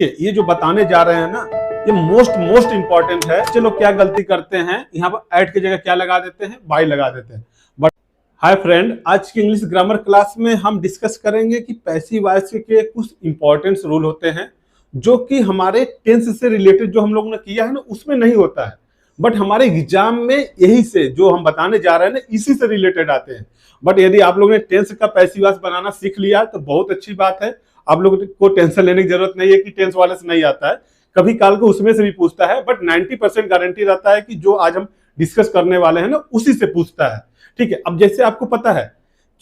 ये जो बताने जा रहे हैं ना, ये मोस्ट इंपॉर्टेंट है। चलो क्या गलती करते हैं, यहाँ पर ऐड की जगह क्या लगा देते हैं, बाय लगा देते हैं। बट हाय फ्रेंड, आज की इंग्लिश ग्रामर क्लास में हम डिस्कस करेंगे कि पैसिव वॉइस के कुछ इंपॉर्टेंट रूल होते हैं जो कि हमारे टेंस से रिलेटेड जो हम लोगों ने किया है ना, उसमें नहीं होता है, बट हमारे एग्जाम में यही से जो हम बताने जा रहे हैं ना, इसी से रिलेटेड आते हैं। बट यदि आप लोगों ने टेंस का पैसिव वॉइस बनाना सीख लिया तो बहुत अच्छी बात है। आप लोगों को टेंशन लेने की जरूरत नहीं है कि टेंस वाले से नहीं आता है, कभी काल को उसमें से भी पूछता है, बट 90% गारंटी रहता है कि जो आज हम डिस्कस करने वाले हैं ना, उसी से पूछता है। ठीक है, अब जैसे आपको पता है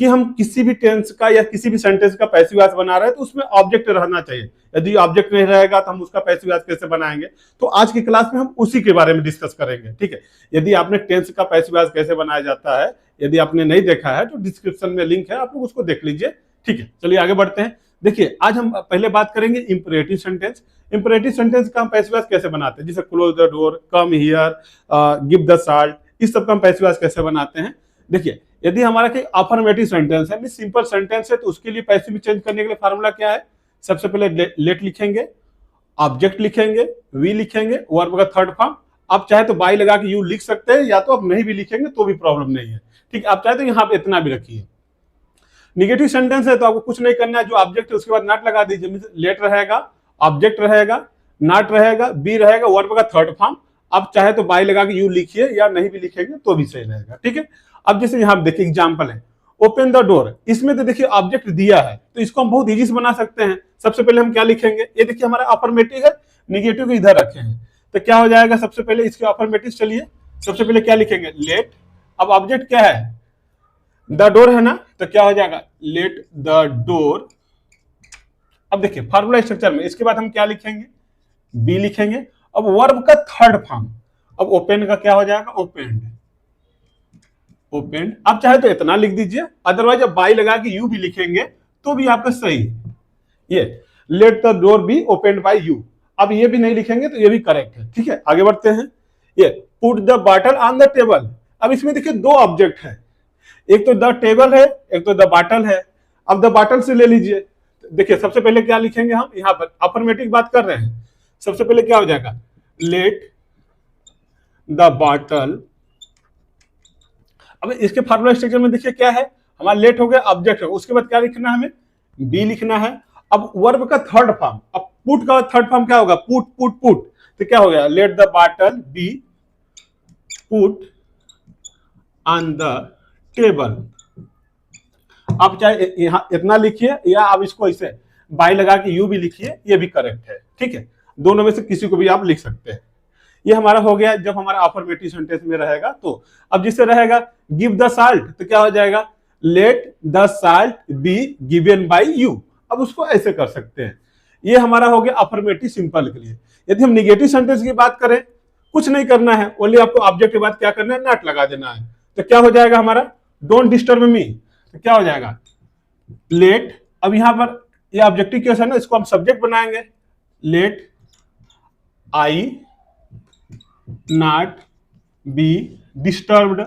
कि हम किसी भी टेंस का या किसी भी सेंटेंस का पैसिव वॉइस बना रहे हैं तो उसमें ऑब्जेक्ट रहना चाहिए। यदि ऑब्जेक्ट नहीं रहेगा तो हम उसका पैसिव वॉइस कैसे बनाएंगे, तो आज की क्लास में हम उसी के बारे में डिस्कस करेंगे। ठीक है, यदि आपने टेंस का पैसिव वॉइस कैसे बनाया जाता है, यदि आपने नहीं देखा है तो डिस्क्रिप्शन में लिंक है, आप लोग उसको देख लीजिए। ठीक है, चलिए आगे बढ़ते हैं। देखिए, आज हम पहले बात करेंगे इंपरेटिव सेंटेंस। इंपरेटिव सेंटेंस का हम पैसिव वॉइस कैसे बनाते हैं, जैसे close the door, come here, give the salt, इस सब का हम पैसिव वॉइस कैसे बनाते हैं। देखिए, यदि हमारा कोई अफर्मेटिव सेंटेंस है, सिंपल सेंटेंस है, तो उसके लिए पैसिव चेंज करने के लिए फार्मूला क्या है, सबसे पहले लेट लिखेंगे, ऑब्जेक्ट लिखेंगे, वी लिखेंगे, वर्ब का थर्ड फॉर्म। आप चाहे तो बाई लगा के यू लिख सकते हैं, या तो आप नहीं भी लिखेंगे तो भी प्रॉब्लम नहीं है। ठीक है, आप चाहे तो यहाँ पे इतना भी रखिए। निगेटिव सेंटेंस है तो आपको कुछ नहीं करना है, जो ऑब्जेक्ट है उसके बाद नॉट लगा दीजिए। लेट रहेगा, ऑब्जेक्ट रहेगा, नॉट रहेगा, बी रहेगा, वर्ब का थर्ड फॉर्म। आप चाहे तो बाई लगा के यू लिखिए, या नहीं भी लिखेंगे तो भी सही रहेगा। ठीक है, अब जैसे यहाँ देखिए एग्जाम्पल है, ओपन द डोर। इसमें तो देखिए ऑब्जेक्ट दिया है, तो इसको हम बहुत इजी से बना सकते हैं। सबसे पहले हम क्या लिखेंगे, ये देखिए हमारा अफर्मेटिव है, निगेटिव को इधर रखे हैं, तो क्या हो जाएगा, सबसे पहले इसके अफर्मेटिव। चलिए सबसे पहले क्या लिखेंगे, लेट। अब ऑब्जेक्ट क्या है, द डोर है ना, तो क्या हो जाएगा, लेट द डोर। अब देखिए फार्मूला स्ट्रक्चर में इसके बाद हम क्या लिखेंगे, बी लिखेंगे। अब वर्ब का थर्ड फॉर्म, अब ओपन का क्या हो जाएगा, ओपेंड। ओपेंड आप चाहे तो इतना लिख दीजिए, अदरवाइज अब बाई लगा के यू भी लिखेंगे तो भी आपका सही है। ये let the door be opened by you, अब ये भी नहीं लिखेंगे तो ये भी करेक्ट है। ठीक है, आगे बढ़ते हैं। ये put the bottle on the table. अब इसमें देखिए दो ऑब्जेक्ट है, एक तो द टेबल है, एक तो द बॉटल है। अब द बॉटल से ले लीजिए। देखिए सबसे पहले क्या लिखेंगे, हम यहां पर अफर्मेटिव बात कर रहे हैं, सबसे पहले क्या हो जाएगा, लेट द बॉटल। अब इसके फार्मूला स्ट्रक्चर में देखिए क्या है, हमारा लेट हो गया, ऑब्जेक्ट है, उसके बाद क्या लिखना है, हमें बी लिखना है। अब वर्ब का थर्ड फॉर्म, अब पुट का थर्ड फॉर्म क्या होगा, पुट पुट पुट, तो क्या हो गया, let the bottle B put on the table. आप चाहे यहां इतना लिखिए, या आप इसको ऐसे बाई लगा के यू भी लिखिए, ये भी करेक्ट है। ठीक है, दोनों में से किसी को भी आप लिख सकते हैं। ये हमारा हो गया जब हमारा अफर्मेटिव सेंटेंस में रहेगा तो। अब जिससे रहेगा गिव द साल्ट, तो क्या हो जाएगा, let the salt be given by you. अब उसको ऐसे कर सकते हैं। ये हमारा हो गया अफर्मेटिव सिंपल के लिए। यदि हम निगेटिव सेंटेंस की बात करें, कुछ नहीं करना है, ओनली आपको ऑब्जेक्ट के बाद क्या करना है, नॉट लगा देना है। तो क्या हो जाएगा हमारा, डोंट डिस्टर्ब मी, तो क्या हो जाएगा, लेट। अब यहां पर ये ऑब्जेक्टिव केस है ना, इसको हम सब्जेक्ट बनाएंगे, let I not be disturbed.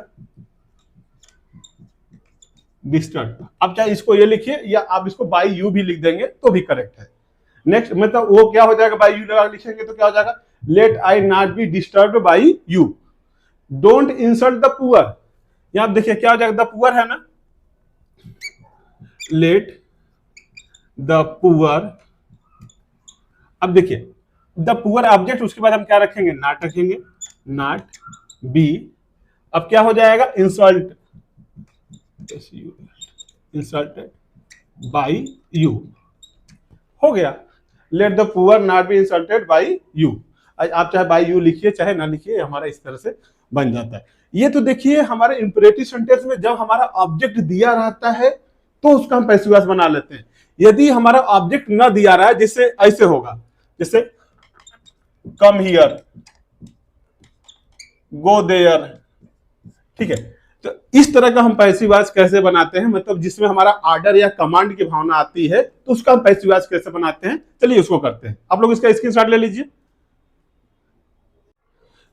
Disturb अब चाहे इसको ये लिखिए, या आप इसको बाई यू भी लिख देंगे तो भी करेक्ट है। नेक्स्ट मतलब वो क्या हो जाएगा, बाई यू लगा लिखेंगे तो क्या हो जाएगा, let I not be disturbed by you. Don't insult the poor, यहां देखिए क्या हो जाएगा, द पुअर है ना, लेट द पुअर। अब देखिए द पुअर ऑब्जेक्ट, उसके बाद हम क्या रखेंगे, नॉट रखेंगे, नॉट बी। अब क्या हो जाएगा, इंसल्ट, इंसल्टेड बाई यू, हो गया, let the poor not be insulted by you. आप चाहे बाई यू लिखिए चाहे ना लिखिए, हमारा इस तरह से बन जाता है। ये तो देखिए हमारे इंपरेटिव सेंटेंस में जब हमारा ऑब्जेक्ट दिया रहता है तो उसका हम पैसिव वॉइस बना लेते हैं। यदि हमारा ऑब्जेक्ट ना दिया रहा है, जिससे ऐसे होगा, जैसे कम हियर, गो देयर। ठीक है, तो इस तरह का हम पैसिव वॉइस कैसे बनाते हैं, मतलब जिसमें हमारा ऑर्डर या कमांड की भावना आती है, तो उसका हम पैसिव वॉइस कैसे बनाते हैं, चलिए उसको करते हैं। आप लोग इसका स्क्रीनशॉट ले लीजिए।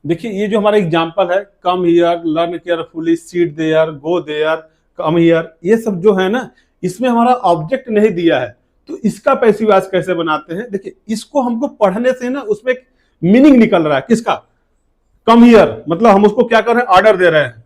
देखिए ये जो हमारा एग्जांपल है, come here, learn carefully, sit there, go there, come here, ये सब जो है ना, इसमें हमारा ऑब्जेक्ट नहीं दिया है, तो इसका पैसिव वॉइस कैसे बनाते हैं, देखिए इसको हमको पढ़ने से ना उसमें एक मीनिंग निकल रहा है किसका, कम हियर, मतलब हम उसको क्या कर रहे हैं, ऑर्डर दे रहे हैं।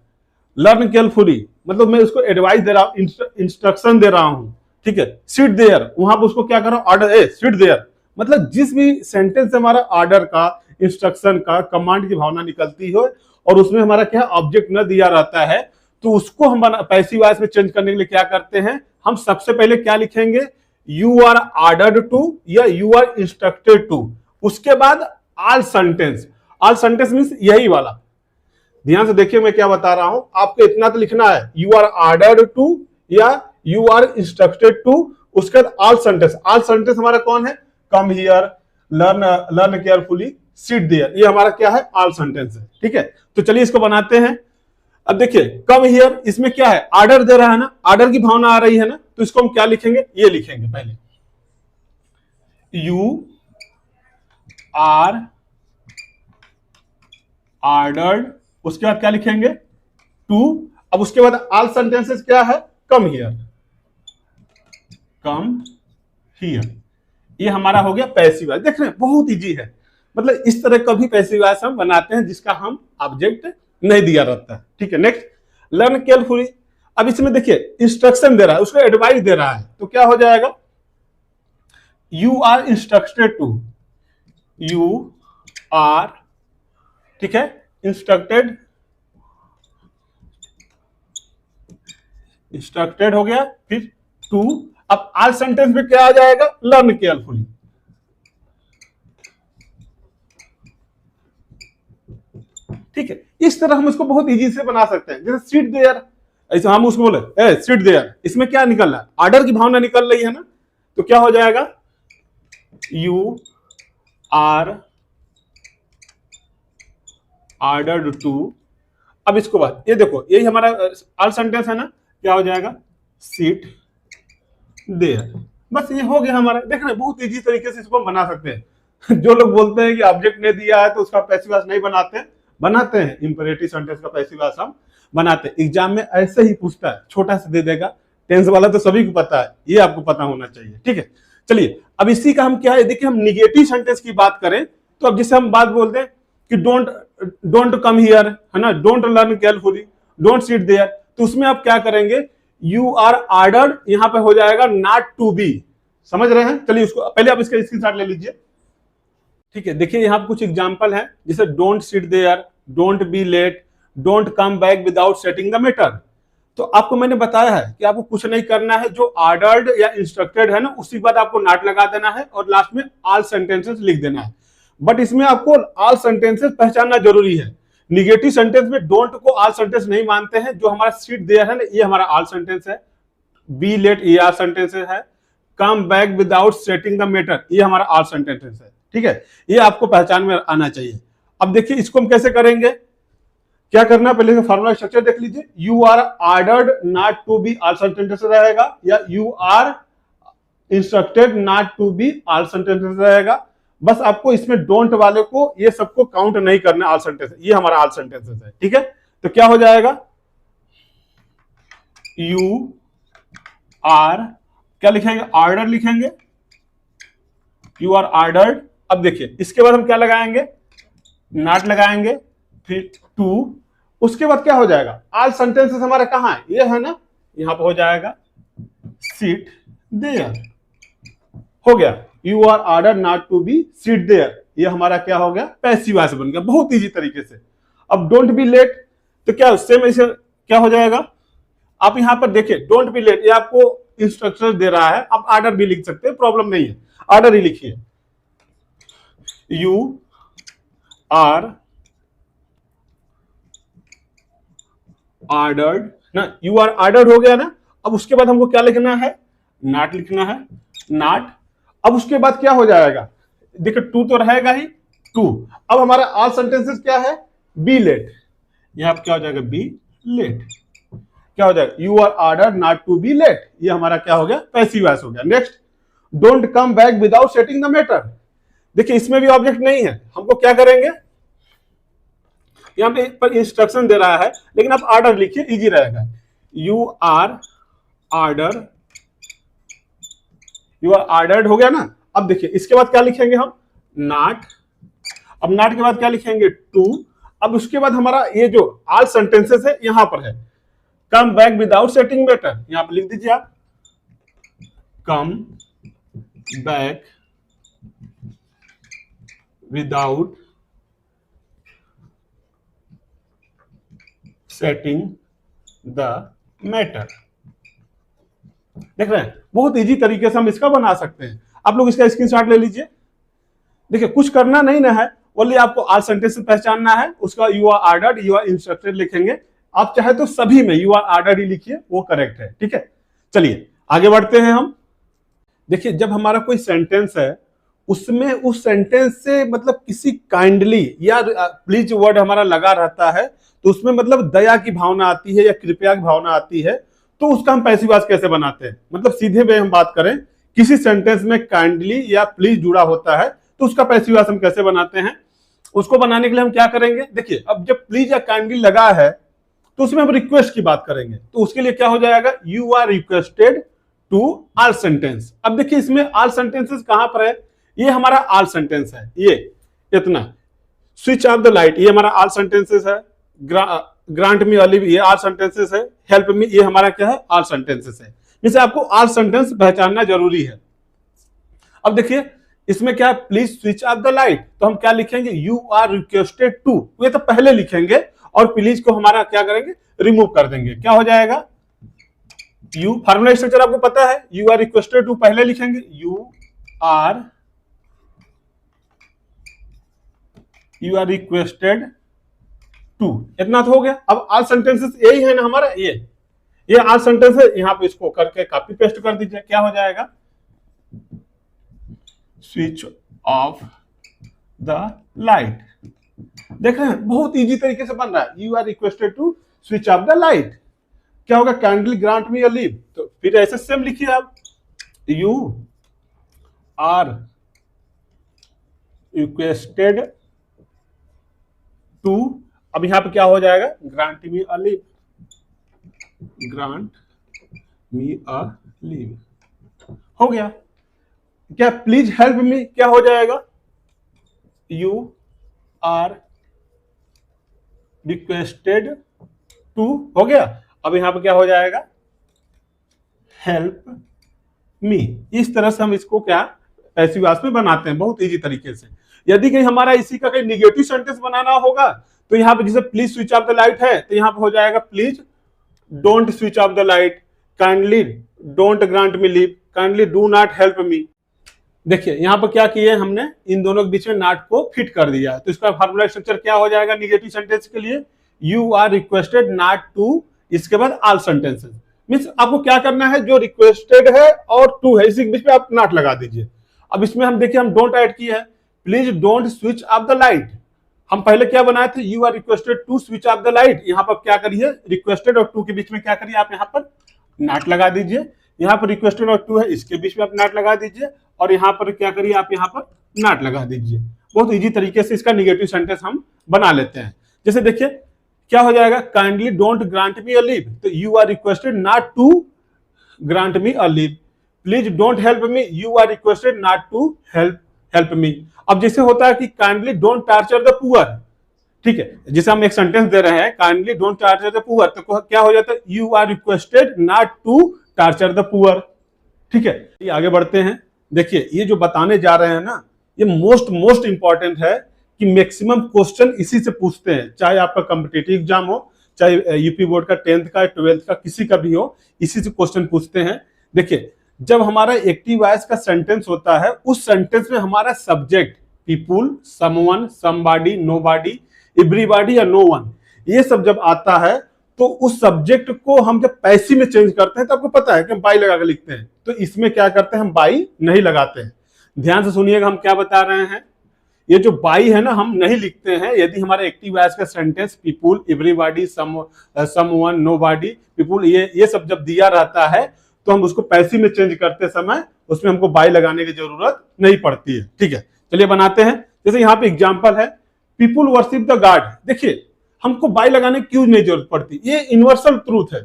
लर्न केयरफुली मतलब मैं उसको एडवाइस दे रहा हूं, इंस्ट्रक्शन दे रहा हूं, ठीक है। सिट देयर, वहां पर उसको क्या कर रहा हूं, ऑर्डर, ए सिट देयर, मतलब जिस भी सेंटेंस से हमारा ऑर्डर का, इंस्ट्रक्शन का, कमांड की भावना निकलती हो और उसमें हमारा क्या ऑब्जेक्ट न दिया रहता है, तो उसको हम पैसिव वॉइस में चेंज करने के लिए क्या करते हैं, हम सबसे पहले क्या लिखेंगे, यू आर ऑर्डर्ड टू या यू आर इंस्ट्रक्टेड टू, उसके बाद all sentence. All sentence means यही वाला, ध्यान से देखिए मैं क्या बता रहा हूं, आपको इतना तो लिखना है, यू आर ऑर्डर्ड टू या यू आर इंस्ट्रक्टेड टू, उसके बाद ऑल सेंटेंस। ऑल सेंटेंस हमारा कौन है, come here, learn carefully, sit there, ये हमारा क्या है, ऑल सेंटेंस है, ठीक है। तो चलिए इसको बनाते हैं। अब देखिए कम हियर, इसमें क्या है, ऑर्डर दे रहा है ना, ऑर्डर की भावना आ रही है ना, तो इसको हम क्या लिखेंगे, ये लिखेंगे पहले, यू आर ऑर्डर्ड, उसके बाद क्या लिखेंगे, टू। अब उसके बाद ऑल सेंटेंसेस क्या है, कम हियर, कम हियर, ये हमारा हो गया पैसिव वॉइस। देख रहे हैं बहुत इजी है, मतलब इस तरह का भी पैसिव वॉइस हम बनाते हैं जिसका हम ऑब्जेक्ट नहीं दिया रहता है, ठीक है। Next, learn carefully. अब इसमें देखिए इंस्ट्रक्शन दे रहा है, उसको एडवाइस दे रहा है, तो क्या हो जाएगा, you are instructed to, you are, ठीक है, इंस्ट्रक्टेड, इंस्ट्रक्टेड हो गया, फिर टू। अब ऑल सेंटेंस में क्या आ जाएगा, लर्न केयरफुली, ठीक है। इस तरह हम इसको बहुत इजी से बना सकते हैं, जैसे सीट देयर, ऐसे हम उसको बोले ए सीट देयर, इसमें क्या निकल रहा है, ऑर्डर की भावना निकल रही है ना, तो क्या हो जाएगा, यू आर ऑर्डर्ड टू। अब इसको बाद ये देखो, यही हमारा ऑल सेंटेंस है ना, क्या हो जाएगा, सीट देयर, बस ये हो गया हमारा। देख रहे हैं बहुत इजी तरीके से इसको हम बना सकते हैं। जो लोग बोलते हैं कि ऑब्जेक्ट नहीं दिया है तो उसका पैसिव वॉइस नहीं बनाते, बनाते हैं, इंपेरेटिव सेंटेंस का पैसिव वॉइस हम बनाते हैं। एग्जाम में ऐसे ही पूछता है, छोटा सा दे देगा, टेंस वाला तो सभी को पता है, ये आपको पता होना चाहिए, ठीक है। चलिए अब इसी का हम क्या है, देखिए हम निगेटिव सेंटेंस की बात करें, तो अब जैसे हम बात बोलते हैं कि डोंट कम हियर, है ना, don't learn carefully, don't sit there, तो उसमें आप क्या करेंगे, यू आर ऑर्डर्ड, यहां पे हो जाएगा नॉट टू बी, समझ रहे हैं। चलिए उसको पहले आप इसका स्क्रीनशॉट ले लीजिए, ठीक है। देखिए यहां कुछ एग्जांपल है, जैसे don't sit there, don't be late, don't come back without setting the matter. तो आपको मैंने बताया है कि आपको कुछ नहीं करना है, जो ऑर्डर्ड या इंस्ट्रक्टेड है ना, उसी के बाद आपको नॉट लगा देना है और लास्ट में ऑल सेंटेंसेस लिख देना है। बट इसमें आपको ऑल सेंटेंसेस पहचानना जरूरी है। निगेटिव सेंटेंस में डोंट को ऑल सेंटेंस नहीं मानते हैं, जो हमारा सीट देयर है ना, ये हमारा ऑल सेंटेंस है, बी लेट ये ऑल सेंटेंस है, कम back without setting the matter ये हमारा ऑल सेंटेंस है, ठीक है। ये आपको पहचान में आना चाहिए। अब देखिए इसको हम कैसे करेंगे, क्या करना, पहले फॉर्मूला स्ट्रक्चर देख लीजिए, you are ordered not to be all sentences रहेगा, या you are instructed not to be all sentences रहेगा। बस आपको इसमें डोंट वाले को ये सबको काउंट नहीं करना, ऑल सेंटेंस, ये हमारा ऑल सेंटेंसेस है, ठीक है। तो क्या हो जाएगा, यू आर, क्या लिखेंगे, ऑर्डर लिखेंगे, यू आर ऑर्डर्ड। अब देखिए इसके बाद हम क्या लगाएंगे, नॉट लगाएंगे, फिर टू, उसके बाद क्या हो जाएगा, ऑल सेंटेंसेस हमारा कहां है, ये है ना, यहां पर हो जाएगा सिट देयर, हो गया, you are order not to be sit there, ये हमारा क्या हो गया, पैसिव वॉइस बन गया, बहुत इजी तरीके से। अब डोंट बी लेट, तो क्या सेम ऐसे क्या हो जाएगा, आप यहां पर देखिए डोंट बी लेट, ये आपको इंस्ट्रक्शन दे रहा है, आप ऑर्डर भी लिख सकते हैं, प्रॉब्लम नहीं है, ऑर्डर ही लिखिए, यू आर ऑर्डर्ड ना, यू आर ऑर्डर्ड हो गया ना। अब उसके बाद हमको क्या लिखना है, नॉट लिखना है, नॉट। अब उसके बाद क्या हो जाएगा, देखिए टू तो रहेगा ही, टू। अब हमारा ऑल सेंटेंसेस क्या है, बी लेट, यहां पर क्या हो जाएगा, बी लेट, क्या हो जाएगा, you are ordered not to be late, ये हमारा क्या हो गया, पैसिव वॉइस हो गया। Next, don't come back without setting the matter, देखिए इसमें भी ऑब्जेक्ट नहीं है, हमको क्या करेंगे, यहां पे पर इंस्ट्रक्शन दे रहा है, लेकिन आप ऑर्डर लिखिए, इजी रहेगा, you are order, you are ordered हो गया ना। अब देखिए इसके बाद क्या लिखेंगे हम, नॉट। अब नॉट के बाद क्या लिखेंगे, टू। अब उसके बाद हमारा ये जो ऑल सेंटेंसेस है यहां पर है, कम बैक विदाउट सेटिंग मैटर, यहां पर लिख दीजिए आप, कम back without setting the matter. देख रहे हैं, बहुत इजी तरीके से हम इसका बना सकते हैं। आप लोग इसका स्क्रीनशॉट ले लीजिए। देखिए कुछ करना नहीं ना है, ओनली आपको ऑल सेंटेंस पहचानना है, उसका you are ordered, you are instructed लिखेंगे। आप चाहे तो सभी में यू आर ऑर्डर्ड ही लिखिए, वो करेक्ट है। ठीक है, चलिए आगे बढ़ते हैं हम। देखिए जब हमारा कोई सेंटेंस है, उसमें उस सेंटेंस से मतलब किसी काइंडली या प्लीज वर्ड हमारा लगा रहता है, तो उसमें मतलब दया की भावना आती है या कृपया की भावना आती है, तो उसका हम पैसिव वॉइस कैसे बनाते हैं। मतलब सीधे में हम बात करें, किसी सेंटेंस में काइंडली या प्लीज जुड़ा होता है तो उसका पैसिव वॉइस हम कैसे बनाते हैं। उसको बनाने के लिए हम क्या करेंगे, देखिए अब जब प्लीज या काइंडली लगा है तो उसमें हम रिक्वेस्ट की बात करेंगे, तो उसके लिए क्या हो जाएगा, you are requested to all sentence. अब देखिए इसमें ऑल सेंटेंसेस कहां पर है, ये हमारा ऑल सेंटेंस है, ये इतना। स्विच ऑफ द लाइट ये हमारा ऑल सेंटेंसेस है, ग्रांट मी ऑलिव ये ऑल सेंटेंसेस है, हेल्प मी ये हमारा क्या है, ऑल सेंटेंसेस है। जैसे आपको ऑल सेंटेंस पहचानना जरूरी है। अब देखिए इसमें क्या, please switch off the light, तो हम क्या लिखेंगे, यू आर रिक्वेस्टेड टू, ये तो पहले लिखेंगे और प्लीज को हमारा क्या करेंगे, रिमूव कर देंगे। क्या हो जाएगा, यू, फार्मूला स्ट्रक्चर आपको पता है, यू आर रिक्वेस्टेड टू पहले लिखेंगे, यू आर रिक्वेस्टेड टू, इतना तो हो गया। अब ऑल सेंटेंसेस यही है ना हमारा, ये ऑल सेंटेंस है, यहां पे इसको करके कॉपी पेस्ट कर दीजिए। क्या हो जाएगा, स्विच ऑफ द लाइट। देख रहे हैं बहुत इजी तरीके से बन रहा है, you are requested to switch off the light. क्या होगा, kindly grant me a leave, तो फिर ऐसे सेम लिखिए आप, यू आर रिक्वेस्टेड टू, अब यहां पे क्या हो जाएगा, grant me a leave, grant me a leave हो गया। क्या प्लीज हेल्प मी क्या हो जाएगा, यू आर रिक्वेस्टेड टू, हो गया। अब यहां पे क्या हो जाएगा, हेल्प मी। इस तरह से हम इसको क्या पैसिव वॉइस में बनाते हैं, बहुत इजी तरीके से। यदि कहीं हमारा इसी का कहीं निगेटिव सेंटेंस बनाना होगा, तो यहां पे जैसे please switch off the light है, तो यहां पे हो जाएगा please don't switch off the light, kindly don't grant me leave, kindly do not help me. देखिए यहां पर क्या किए हमने, इन दोनों के बीच में नॉट को फिट कर दिया, तो इसका फार्मूला स्ट्रक्चर क्या हो जाएगा निगेटिव सेंटेंस के लिए, you are requested not to, इसके बाद ऑल सेंटेंसेस। मींस आपको क्या करना है, जो रिक्वेस्टेड है और टू है, इसी के बीच में आप नॉट लगा दीजिए। अब इसमें हम देखिए हम डोंट ऐड किया है, please don't switch off the light. हम पहले क्या बनाए थे, you are requested to switch off the light, यहां पर क्या करिए, रिक्वेस्टेड और टू के बीच में क्या करिए, आप यहां पर नॉट लगा दीजिए। यहां पर रिक्वेस्टेड और टू है, इसके बीच में आप नॉट लगा दीजिए, और यहां पर क्या करिए, आप यहां पर नॉट लगा दीजिए। बहुत इजी तरीके से इसका निगेटिव सेंटेंस हम बना लेते हैं। जैसे देखिए क्या हो जाएगा, kindly don't grant me a leave, तो you are requested not to grant me a leave, please don't help me, you are requested not to help me. अब जैसे होता है कि kindly don't torture the poor, ठीक है, जैसे हम एक सेंटेंस दे रहे हैं, kindly don't torture the poor, तो क्या हो जाता है, you are requested not to torture the poor. ठीक है, ये आगे बढ़ते हैं। देखिए ये जो बताने जा रहे हैं ना, ये मोस्ट इंपॉर्टेंट है कि मैक्सिमम क्वेश्चन इसी से पूछते हैं, चाहे आपका कॉम्पिटिटिव एग्जाम हो, चाहे यूपी बोर्ड का 10th का 12th का किसी का भी हो, इसी से क्वेश्चन पूछते हैं। देखिए जब हमारा एक्टिव वॉइस का सेंटेंस होता है, उस सेंटेंस में हमारा subject people, someone, somebody, nobody, everybody या नो वन, ये सब जब आता है तो उस सब्जेक्ट को हम जब पैसिव में चेंज करते हैं तो आपको पता है कि हम बाई लगा के लिखते हैं, तो इसमें क्या करते हैं, हम बाई नहीं लगाते हैं। ध्यान से सुनिएगा हम क्या बता रहे हैं, ये जो बाई है ना हम नहीं लिखते हैं। यदि हमारे एक्टिव वॉइस का sentence people, everybody, someone, nobody, people, ये सब जब दिया रहता है तो हम उसको पैसिव में चेंज करते समय उसमें हमको बाई लगाने की जरूरत नहीं पड़ती है। ठीक है, चलिए बनाते हैं। जैसे यहाँ पे एग्जांपल है, पीपुल वर्शिप द गॉड। देखिए हमको बाई लगाने की क्यों नहीं जरूरत पड़ती, ये यूनिवर्सल ट्रूथ है।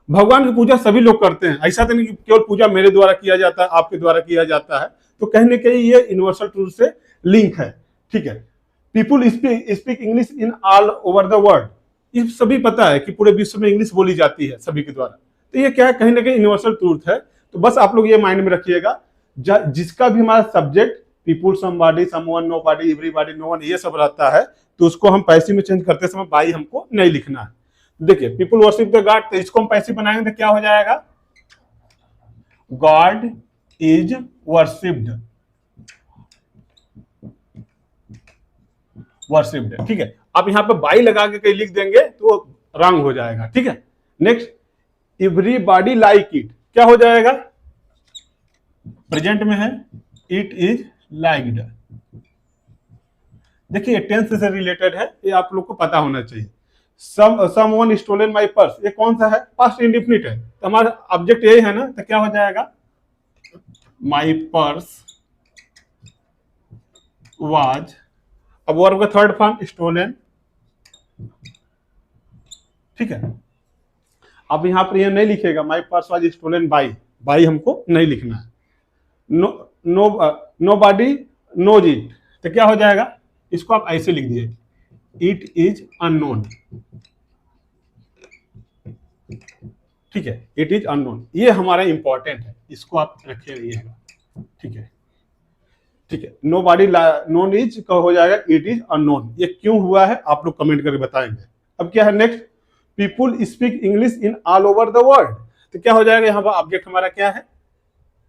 भगवान की पूजा सभी लोग करते हैं, ऐसा तो नहीं कि केवल पूजा मेरे द्वारा किया जाता है, आपके द्वारा किया जाता है। तो कहीं ना कहीं ये यूनिवर्सल ट्रूथ से लिंक है, ठीक है। People speak English in all over the world, ये सभी पता है कि पूरे विश्व में इंग्लिश बोली जाती है सभी के द्वारा। तो ये क्या है, कहीं ना कहीं यूनिवर्सल ट्रूथ है। तो बस आप लोग ये माइंड में रखिएगा, जिसका भी हमारा subject people, somebody, someone, nobody, everybody, no one, ये सब रहता है, तो उसको हम पैसिव में चेंज करते समय बाई हमको नहीं लिखना है। देखिए पीपुल वर्शिप द गॉड, तो इसको हम पैसिव बनाएंगे तो क्या हो जाएगा, गॉड इज वर्शिप्ड, वर्शिप्ड, ठीक है। आप यहां पे बाई लगा के कहीं लिख देंगे तो रॉन्ग हो जाएगा, ठीक है। नेक्स्ट, एवरीबॉडी लाइक इट, क्या हो जाएगा, प्रेजेंट में है, इट इज लाइक्ड। देखिए टेंस से रिलेटेड है, ये आप लोग को पता होना चाहिए। समवन स्टोलन माय पर्स, ये कौन सा है, पास्ट इंडेफिनिट है, तो हमारा ऑब्जेक्ट यही है ना, तो क्या हो जाएगा, माय पर्स वाज, अब वर्ब का थर्ड फॉर्म स्टोलन, ठीक है। अब यहां पर ये नहीं लिखेगा my purse was stolen by, by हमको नहीं लिखना है। नो बॉडी नोज इट, तो क्या हो जाएगा, इसको आप ऐसे लिख दिए, इट इज अननोन, ठीक है, इट इज अननोन, ये हमारा इंपॉर्टेंट है, इसको आप रखे रहिएगा, ठीक है, ठीक है। नो बॉडी नोन इज का हो जाएगा इट इज अननोन, ये क्यों हुआ है आप लोग कमेंट करके बताएंगे। अब क्या है next, people speak English in all over the world, तो क्या हो जाएगा, यहाँ पर ऑब्जेक्ट हमारा क्या है,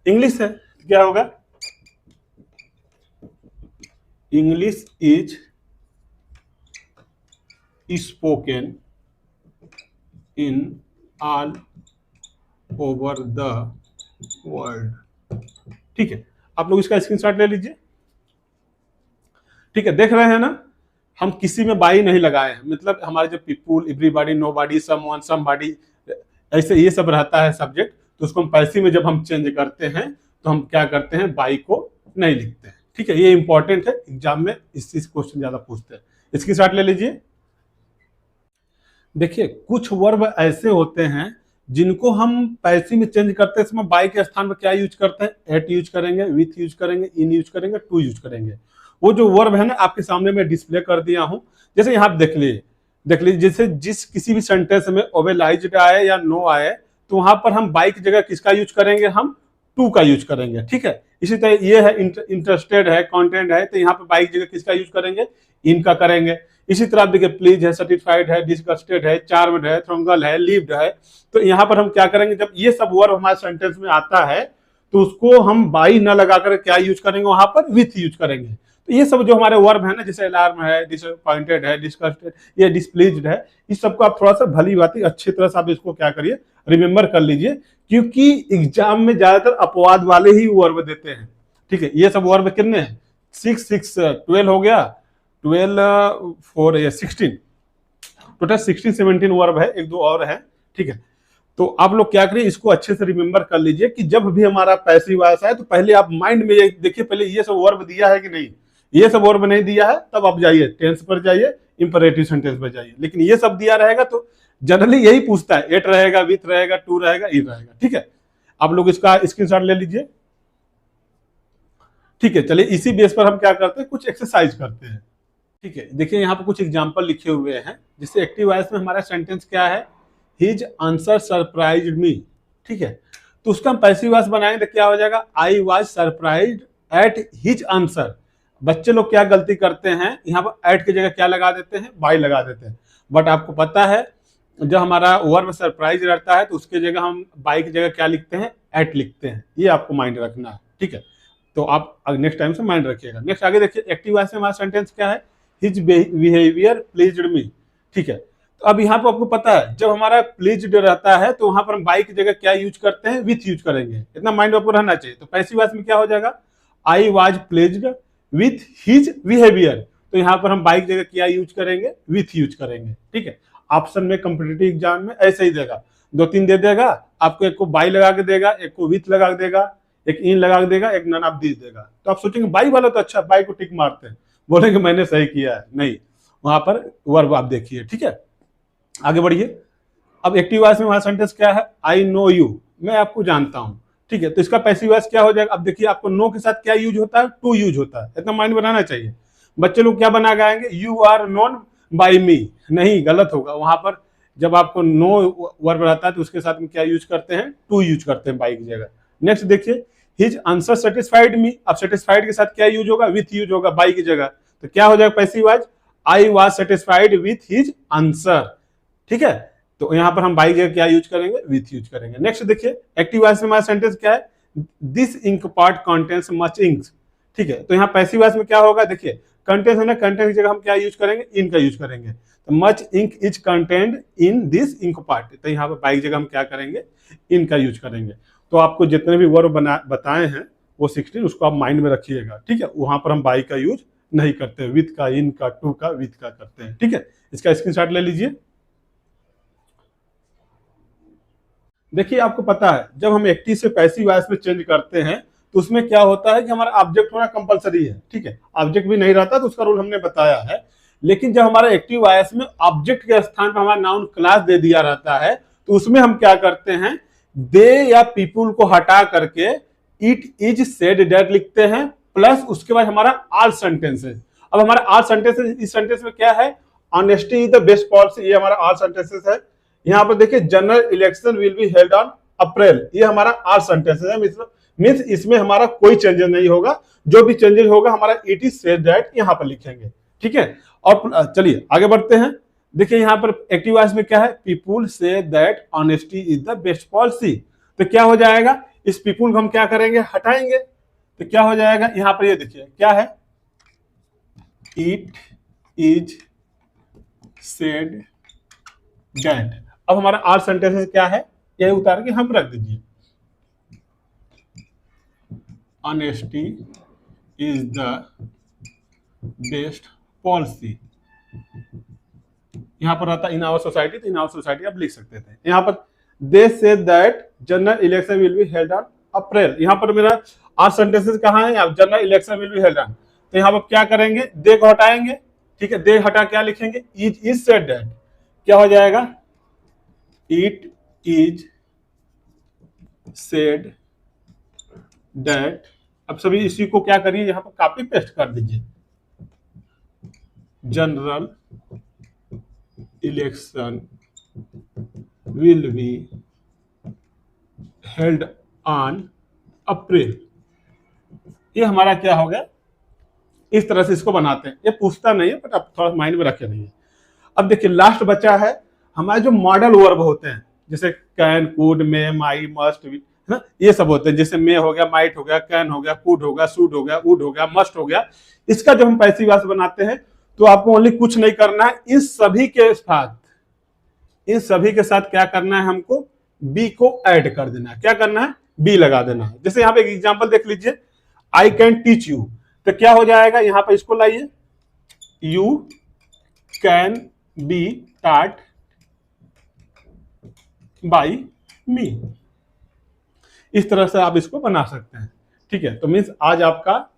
इंग्लिश है, तो क्या होगा, English is spoken in all over the world, ठीक है। आप लोग इसका स्क्रीनशॉट ले लीजिए, ठीक है। देख रहे हैं ना, हम किसी में बाई नहीं लगाए हैं, मतलब हमारे जो people, everybody, nobody, someone, somebody, ऐसे ये सब रहता है सब्जेक्ट, तो उसको हम पैसिव में जब हम चेंज करते हैं तो हम क्या करते हैं, बाई को नहीं लिखते हैं, ठीक है। ये इंपॉर्टेंट है, एग्जाम में इस क्वेश्चन ज्यादा पूछते हैं, इसकी शॉट ले लीजिए। देखिए कुछ वर्ब ऐसे होते हैं जिनको हम पैसिव में चेंज करते समय बाई के स्थान पर क्या यूज करते हैं, एट यूज करेंगे, विथ यूज करेंगे, इन यूज करेंगे, टू यूज करेंगे। वो जो वर्ब है ना, आपके सामने मैं डिस्प्ले कर दिया हूं, जैसे यहाँ देख लीजिए, जैसे जिस किसी भी सेंटेंस में ओवेलाइज्ड आए या नो आए, तो वहां पर हम बाई की जगह किसका यूज करेंगे, हम टू का यूज करेंगे, ठीक है। इसी तरह ये है इंटरेस्टेड है, कंटेंट है, तो यहाँ पे बाई की जगह किसका यूज करेंगे, इनका करेंगे। इसी तरह आप देखिए प्लीज है, सेटिस्फाइड है, डिसगस्टेड है, चार्म्ड है, थ्रंगल है, लिव्ड है, तो यहाँ पर हम क्या करेंगे, जब ये सब वर्ब हमारे सेंटेंस में आता है तो उसको हम बाई न लगाकर क्या यूज करेंगे, वहां पर विथ यूज करेंगे। तो ये सब जो हमारे वर्ब है ना, जैसे अलार्म है, डिसअपॉइंटेड है, डिसगस्टेड, ये डिसप्लीज्ड है, इस सबको आप थोड़ा सा भली बात अच्छी तरह से आप इसको क्या करिए, रिमेंबर कर लीजिए, क्योंकि एग्जाम में ज्यादातर अपवाद वाले ही वर्ब देते हैं, ठीक है। ये सब वर्ब कितने हैं, 6 6 12 हो गया, 12 4 16, टोटल 16 17 वर्ब है, एक दो और है, ठीक है। तो आप लोग क्या करिए, इसको अच्छे से रिमेंबर कर लीजिए कि जब भी हमारा पैसिव वॉइस है तो पहले आप माइंड में ये देखिए, पहले ये सब वर्ब दिया है कि नहीं, ये सब वर्ब नहीं दिया है तब आप जाइए टेंस पर जाइए, इंपरेटिव सेंटेंस पर जाइए, लेकिन ये सब दिया रहेगा तो जनरली यही पूछता है, एट रहेगा, विथ रहेगा, टू रहेगा, इन रहेगा, ठीक है। आप लोग इसका स्क्रीनशॉट ले लीजिए, ठीक है। चलिए इसी बेस पर हम क्या करते हैं, कुछ एक्सरसाइज करते हैं, ठीक है। देखिए यहाँ पर कुछ एग्जाम्पल लिखे हुए हैं, जिससे एक्टिव वॉइस में हमारा सेंटेंस क्या है, हिज आंसर सरप्राइज्ड मी, ठीक है। तो उसका हम पैसिव वॉइस बनाएंगे तो क्या हो जाएगा, I was surprised at his answer. बच्चे लोग क्या गलती करते हैं, यहाँ पर एट की जगह क्या लगा देते हैं, बाई लगा देते हैं, बट आपको पता है जब हमारा वर्ब सरप्राइज रहता है तो उसके जगह हम बाई की जगह क्या लिखते हैं, एट लिखते हैं, ये आपको माइंड रखना है, ठीक है। तो आप नेक्स्ट टाइम से माइंड रखिएगा। नेक्स्ट आगे देखिए, एक्टिव वॉइस में हमारा सेंटेंस क्या है, हिज बिहेवियर प्लीज्ड मी, ठीक है। तो अब यहाँ पर आपको पता है जब हमारा प्लीज्ड रहता है तो वहां पर हम बाई की जगह क्या यूज करते हैं, विथ यूज करेंगे, इतना माइंड आपको रहना चाहिए। तो पैसिव वॉइस में क्या हो जाएगा, I was pleased with his behaviour, तो यहाँ पर हम बाई की जगह क्या यूज करेंगे, विथ यूज करेंगे, ठीक है। ऑप्शन में कॉम्पिटिटिव एग्जाम में ऐसे ही देगा, 2 3 दे देगा आपको, एक को बाई लगा के देगा, एक को विथ लगा के देगा, एक इन लगा के देगा, एक नन ऑफ दिस देगा। तो आप सोचेंगे बाई वाला तो अच्छा, बाई को टिक मारते हैं, बोलेंगे मैंने सही किया है, नहीं, वहां पर वर्ब आप देखिए, ठीक है। आगे बढ़िए, अब एक्टिव वॉइस में हमारा सेंटेंस क्या है, आई नो यू, मैं आपको जानता हूं, ठीक है। तो इसका पैसिव वॉइस क्या हो जाएगा, अब देखिए आपको नो के साथ क्या यूज होता है, टू यूज होता है, इतना माइंड बनाना चाहिए। बच्चे लोग क्या बना गाएंगे, यू आर नोन बाई मी, नहीं, गलत होगा। वहां पर जब आपको नो वर्ब रहता है तो उसके साथ में क्या यूज करते हैं, टू यूज करते हैं बाई की जगह। नेक्स्ट देखिए, हिज आंसर सेटिस्फाइड मी, अब सेटिस्फाइड के साथ क्या यूज होगा, विथ यूज होगा बाई की जगह। तो क्या हो जाएगा passive voice, I was satisfied with his answer, ठीक है। तो यहां पर हम बाई जगह क्या यूज करेंगे, विथ यूज करेंगे। नेक्स्ट देखिए, एक्टिव वॉइस में हमारा सेंटेंस क्या है, this ink part contains much ink, ठीक है। तो यहाँ पैसिव वॉइस में क्या होगा, देखिए कंटेंट है ना, कंटेंट की जगह हम क्या यूज करेंगे, इन का यूज करेंगे। तो much ink is content in this ink part, तो यहाँ पर बाई की जगह हम क्या करेंगे, इन का यूज करेंगे। तो आपको जितने भी वर्ब बताए हैं वो 16 उसको आप माइंड में रखिएगा, ठीक है। वहां पर हम बाई का यूज नहीं करते, विथ का, इन का, टू का, विथ का करते हैं, ठीक है। इसका स्क्रीनशॉट ले लीजिए। देखिए आपको पता है जब हम एक्टिव से पैसिव वॉइस में चेंज करते हैं तो उसमें क्या होता है कि हमारा ऑब्जेक्ट होना कंपलसरी है, ठीक है। ऑब्जेक्ट भी नहीं रहता तो उसका रूल हमने बताया है। लेकिन जब हमारा एक्टिव वॉइस में ऑब्जेक्ट के स्थान पर हमारा नाउन क्लास दे दिया रहता है तो उसमें हम क्या करते हैं, दे या पीपुल को हटा करके इट इज सेड दैट लिखते हैं, प्लस उसके बाद हमारा आल सेंटेंसेस। अब हमारा आल सेंटेंसेस, इस सेंटेंस में क्या है, honesty is the best policy, ये हमारा आल सेंटेंसेस है। यहाँ पर देखिए, general election will be held on अप्रैल, ये हमारा आल सेंटेंसेस है, मींस इसमें हमारा कोई चेंजेस नहीं होगा, जो भी चेंजेस होगा हमारा इट इज सेड दैट यहाँ पर लिखेंगे, ठीक है। और चलिए आगे बढ़ते हैं। देखिए यहाँ पर एक्टिव वॉइस में क्या है, people say that honesty is the best policy, तो क्या हो जाएगा, इस पीपुल को हम क्या करेंगे, हटाएंगे। तो क्या हो जाएगा, यहाँ पर ये देखिए क्या है, इट इज सेड दैट। अब हमारा आर सेंटेंस क्या है, यही उतार के हम रख दीजिए, honesty is the best policy. यहां पर रहता इन आवर सोसाइटी, तो इन आवर सोसाइटी आप लिख सकते थे। यहां पर they say that general election will be held on April, यहां पर मेरा आर सेंटेंसेस कहां है, general election will be held on. तो यहां पर क्या करेंगे, दे को हटाएंगे, ठीक है। दे हटा क्या लिखेंगे, इज सेड दैट, क्या हो जाएगा, इट इज सेड दैट। अब सभी इसी को क्या करिए, यहां पर कॉपी पेस्ट कर दीजिए, general election will be held on अप्रैल। ये हमारा क्या हो गया, इस तरह से इसको बनाते हैं। ये पूछता नहीं है बट आप थोड़ा माइंड में रखे नहीं है। अब देखिए लास्ट बचा है हमारे जो मॉडल वर्ब होते हैं, जैसे can, could, may, my, must, है ना, ये सब होते हैं। जैसे मे हो गया, माइट हो गया, कैन हो गया, कुड हो गया, शुड हो गया, वुड हो गया, मस्ट हो गया। इसका जब हम पैसिव वॉइस बनाते हैं तो आपको ओनली कुछ नहीं करना है, इन सभी के साथ क्या करना है, हमको बी को ऐड कर देना है। क्या करना है, बी लगा देना है। जैसे यहाँ पे एक एग्जांपल देख लीजिए, आई कैन टीच यू, तो क्या हो जाएगा, यहां पर इसको लाइए, you can be taught by me. इस तरह से आप इसको बना सकते हैं, ठीक है। तो मीन्स आज आपका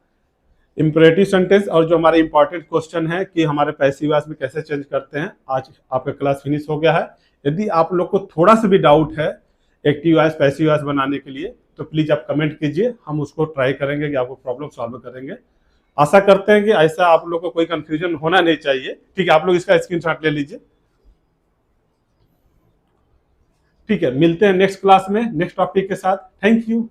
इंपरेटिव सेंटेंस और जो हमारे इंपॉर्टेंट क्वेश्चन है कि हमारे पैसिव वॉइस में कैसे चेंज करते हैं, आज आपका क्लास फिनिश हो गया है। यदि आप लोग को थोड़ा सा भी डाउट है एक्टिव वॉइस पैसिव वॉइस बनाने के लिए तो प्लीज आप कमेंट कीजिए, हम उसको ट्राई करेंगे कि आपको प्रॉब्लम सॉल्व करेंगे। आशा करते हैं कि ऐसा आप लोग को कोई कंफ्यूजन होना नहीं चाहिए, ठीक है। आप लोग इसका स्क्रीनशॉट ले लीजिए, ठीक है। मिलते हैं नेक्स्ट क्लास में नेक्स्ट टॉपिक के साथ। Thank you.